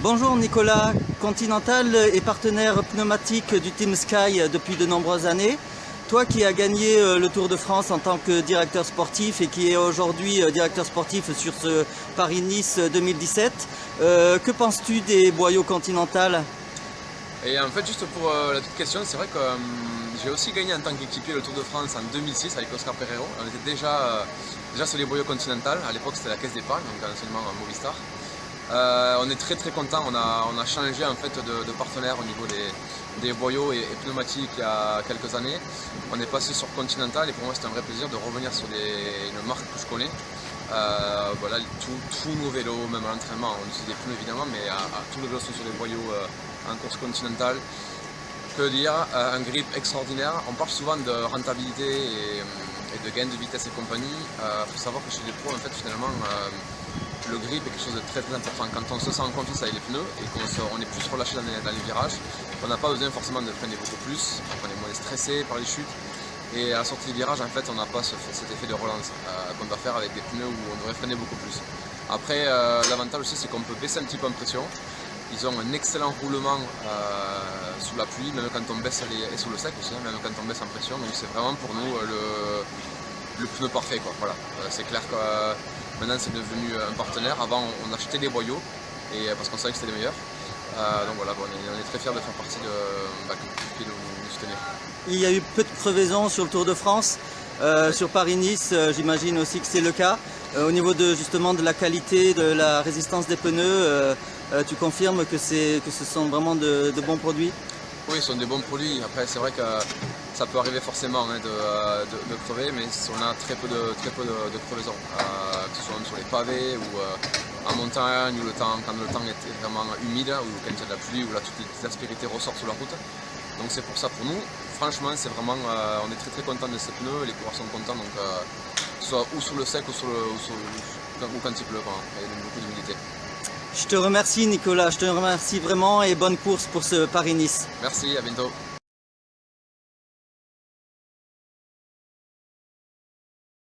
Bonjour Nicolas, Continental est partenaire pneumatique du Team Sky depuis de nombreuses années. Toi qui as gagné le Tour de France en tant que directeur sportif et qui est aujourd'hui directeur sportif sur ce Paris-Nice 2017, que penses-tu des boyaux Continental? Et en fait, juste pour la petite question, c'est vrai que j'ai aussi gagné en tant qu'équipier le Tour de France en 2006 avec Oscar Pereiro. On était déjà sur les boyaux Continental. À l'époque, c'était la Caisse d'épargne, donc anciennement Movistar. On est très content. On a changé en fait de partenaire au niveau des boyaux et pneumatiques il y a quelques années. On est passé sur Continental et pour moi c'est un vrai plaisir de revenir sur une marque que je connais. Voilà, tous nos vélos, même à l'entraînement, on utilise des pneus évidemment, mais tous les vélos sont sur des boyaux en course Continental. Que dire, un grip extraordinaire. On parle souvent de rentabilité et de gain de vitesse et compagnie. Il faut savoir que chez les pros, en fait, finalement, le grip est quelque chose de très important. Quand on se sent en confiance avec les pneus et qu'on est plus relâché dans les virages, on n'a pas besoin forcément de freiner beaucoup plus, on est moins stressé par les chutes. Et à la sortie des virages, en fait, on n'a pas cet effet de relance qu'on doit faire avec des pneus où on devrait freiner beaucoup plus. Après, l'avantage aussi, c'est qu'on peut baisser un petit peu en pression. Ils ont un excellent roulement sous la pluie, même quand on baisse et sous le sec aussi, même quand on baisse en pression. Donc c'est vraiment pour nous le pneu parfait, quoi. Voilà. C'est clair que maintenant c'est devenu un partenaire. Avant on achetait des boyaux parce qu'on savait que c'était les meilleurs. Donc voilà, on est très fiers de faire partie de nous soutenir. Il y a eu peu de crevaisons sur le Tour de France. Sur Paris-Nice, j'imagine aussi que c'est le cas. Au niveau justement de la qualité, de la résistance des pneus, tu confirmes que ce sont vraiment de bons produits? Oui, ce sont des bons produits. Après, c'est vrai que ça peut arriver forcément de crever, mais on a très peu de crevaisons, que ce soit sur les pavés ou en montagne, ou quand le temps est vraiment humide, ou quand il y a de la pluie, où là toutes les aspérités ressortent sur la route. Donc c'est pour ça pour nous, franchement, c'est vraiment, on est très contents de ces pneus, les coureurs sont contents, donc que ce soit ou sous le sec ou quand il pleut, il y a beaucoup d'humidité. Je te remercie Nicolas, je te remercie vraiment et bonne course pour ce Paris-Nice. Merci, à bientôt.